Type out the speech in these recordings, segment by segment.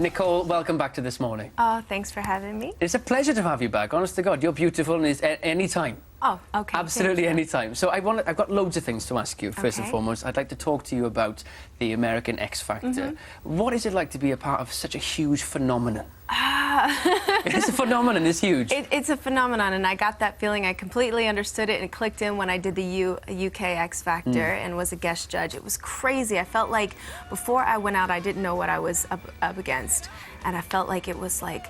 Nicole, welcome back to This Morning. Oh, thanks for having me. It's a pleasure to have you back. Honest to God, you're beautiful and it's any time. Oh, okay. Absolutely any time. So I've got loads of things to ask you. First and foremost, I'd like to talk to you about the American X Factor. What is it like to be a part of such a huge phenomenon? It's a phenomenon, it's huge. It's a phenomenon, and I got that feeling. I completely understood it, and it clicked in when I did the UK X Factor and was a guest judge. It was crazy. I felt like before I went out, I didn't know what I was up against, and I felt like it was like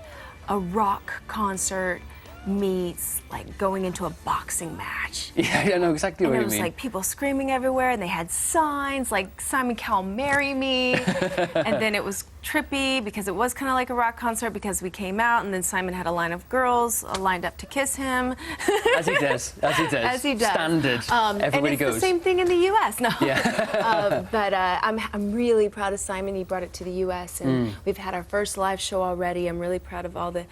a rock concert meets like going into a boxing match. Yeah, I know exactly what you mean. And it was like people screaming everywhere, and they had signs like "Simon Cowell, marry me." And then it was trippy because it was kind of like a rock concert because we came out, and then Simon had a line of girls lined up to kiss him. As he does. As he does. Standard. Everybody and it's goes. the same thing in the U.S. No. Yeah. But I'm really proud of Simon. He brought it to the U.S. and we've had our first live show already. I'm really proud of all the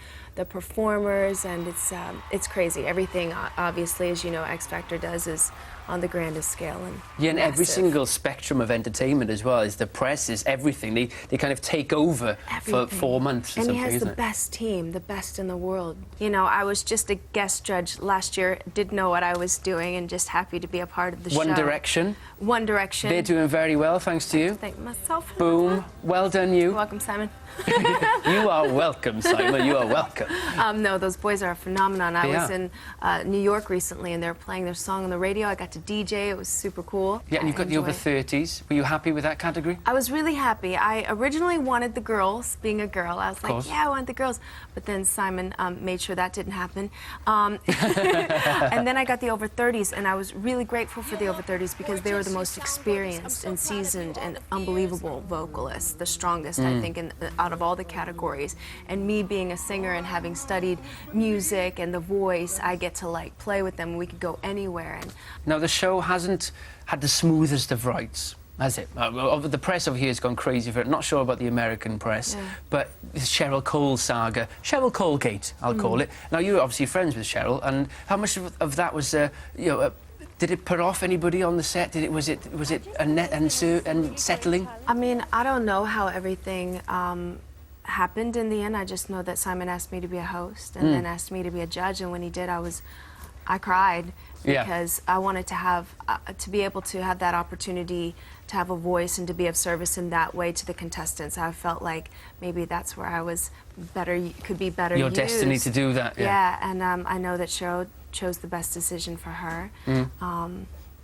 performers, and it's crazy. Everything, obviously, as you know, X Factor does is on the grandest scale and and massive. every single spectrum of entertainment as well. Is the press, is everything. They kind of take over for 4 months or and something, he has isn't the it? best team, the best in the world. You know, I was just a guest judge last year, didn't know what I was doing, and just happy to be a part of the show. One Direction. One Direction. They're doing very well, thanks to you. Thank myself. Boom. Well done, you. You're welcome, Simon. You are welcome, Simon. You are welcome. No, those boys are a phenomenon. I They was are. in New York recently, and they were playing their song on the radio. I got to DJ. It was super cool. Yeah, and you've got the over 30s. Were you happy with that category? I was really happy. I originally wanted the girls, being a girl. I was like, course. yeah, I want the girls. But then Simon made sure that didn't happen. And then I got the over 30s, and I was really grateful for the over 30s because they were the most experienced and seasoned and unbelievable vocalists, the strongest, I think, out of all the categories. And me being a singer and having studied music and the voice, I get to like play with them. We could go anywhere. And Now, the show hasn't had the smoothest of rides, has it? The press over here has gone crazy for it. Not sure about the American press, but this Cheryl Cole saga, Cheryl Cole-gate, I'll call it. Now, you're obviously friends with Cheryl, and how much of that was, did it put off anybody on the set? Was it unsettling? I mean, I don't know how everything happened in the end. I just know that Simon asked me to be a host and then asked me to be a judge, and when he did, I cried because I wanted to have to be able to have that opportunity to have a voice and to be of service in that way to the contestants. I felt like maybe that's where I was better, could be better Your used. destiny to do that. Yeah, and I know that Cheryl chose the best decision for her.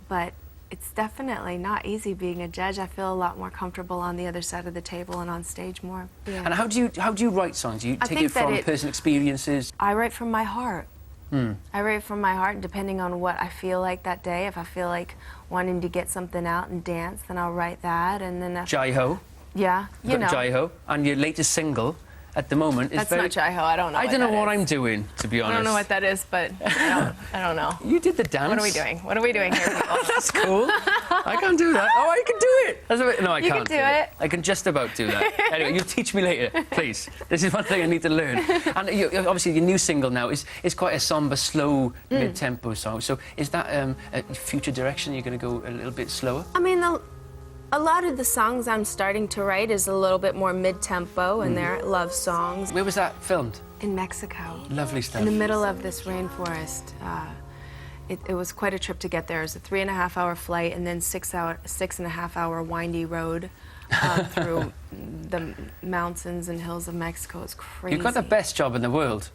But it's definitely not easy being a judge. I feel a lot more comfortable on the other side of the table and on stage more. Yeah. And how do you write songs? Do you take it from personal experiences? I write from my heart. I write from my heart, depending on what I feel like that day. If I feel like wanting to get something out and dance, then I'll write that. And then Jai-Ho. Yeah, you know. Jai-Ho. And your latest single at the moment is That's not Jai-Ho. I don't know. I don't know what I'm doing, to be honest. I don't know what that is, but I don't know. You did the dance. What are we doing? What are we doing here, people? That's cool. I can't do that. Oh, I can do it. No, I You can't can do it. I can just about do that. Anyway, you teach me later, please. This is one thing I need to learn. And obviously, your new single now is quite a somber, slow, mid-tempo song. So is that a future direction? You're going to go a little bit slower? I mean, a lot of the songs I'm starting to write is a little bit more mid-tempo, and they're love songs. Where was that filmed? In Mexico. Lovely stuff. In the middle of this rainforest. It was quite a trip to get there. It was a 3.5-hour flight, and then 6.5-hour windy road through the mountains and hills of Mexico. It's crazy. You've got the best job in the world.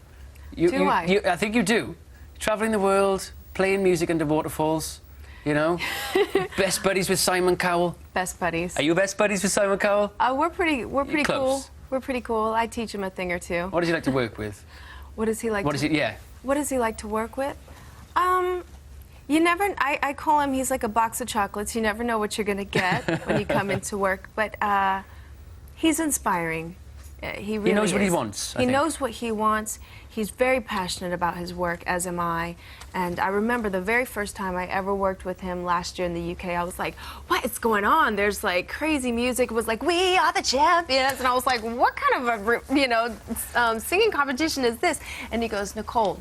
I think you do. Traveling the world, playing music under waterfalls. You know, best buddies with Simon Cowell. Best buddies. Are you best buddies with Simon Cowell? We're pretty cool. Close. We're pretty cool. I teach him a thing or two. What does he like to work with? What does he like? What does he like to work with? You never. I call him. He's like a box of chocolates. You never know what you're gonna get when you come into work. But he's inspiring. He really knows what is. he wants. He knows what he wants. He's very passionate about his work, as am I. And I remember the very first time I ever worked with him last year in the UK, I was like, what is going on? There's like crazy music. It was like, we are the champions. And I was like, what kind of a, singing competition is this? And he goes, Nicole,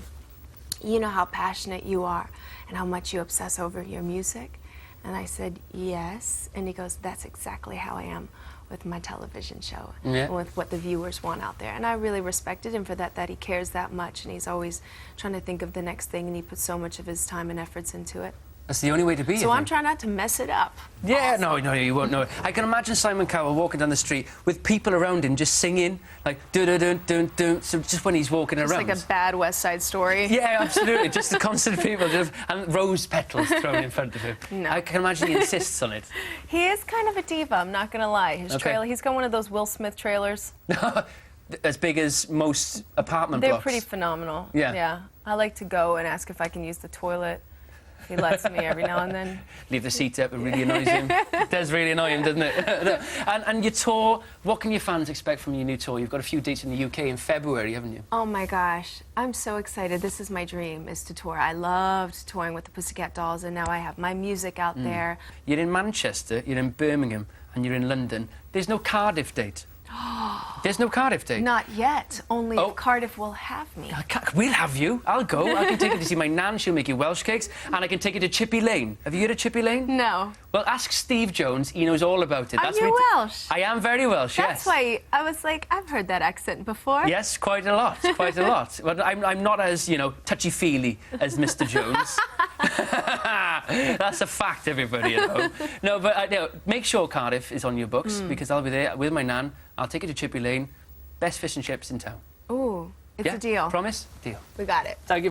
you know how passionate you are and how much you obsess over your music? And I said, yes. And he goes, that's exactly how I am with my television show Yeah. and with what the viewers want out there. And I really respected him for that he cares that much, and he's always trying to think of the next thing, and he puts so much of his time and efforts into it. That's the only way to be. So I'm trying not to mess it up. Yeah, no, you won't know. I can imagine Simon Cowell walking down the street with people around him just singing, like dun dun dun dun dun. So just when he's walking Just around. like a bad West Side Story. Yeah, absolutely. Just the constant people just and rose petals thrown in front of him. No. I can imagine he insists on it. He is kind of a diva, I'm not gonna lie. His Okay. trailer, he's got one of those Will Smith trailers. As big as most apartment They're blocks. pretty phenomenal. Yeah. Yeah. I like to go and ask if I can use the toilet. He lets me every now and then. Leave the seat up, it really annoys him. It does really annoy him, doesn't it? No. And your tour, what can your fans expect from your new tour? You've got a few dates in the UK in February, haven't you? Oh my gosh, I'm so excited. This is my dream, is to tour. I loved touring with the Pussycat Dolls, and now I have my music out there. You're in Manchester, you're in Birmingham, and you're in London. There's no Cardiff date. There's no Cardiff date. Not yet, only Oh. if Cardiff will have me. We'll have you. I'll go. I can take you to see my nan. She'll make you Welsh cakes. And I can take you to Chippy Lane. Have you heard of Chippy Lane? No. Well, ask Steve Jones. He knows all about it. Are you Welsh? I am very Welsh, That's yes. why I was like, I've heard that accent before. Yes, quite a lot, quite a lot. But I'm not as, touchy-feely as Mr. Jones. That's a fact, everybody at home. No, but make sure Cardiff is on your books, because I'll be there with my nan. I'll take you to Chippy Lane. Best fish and chips in town. Ooh, it's Yeah? a deal. Promise? Deal. We got it. Thank you.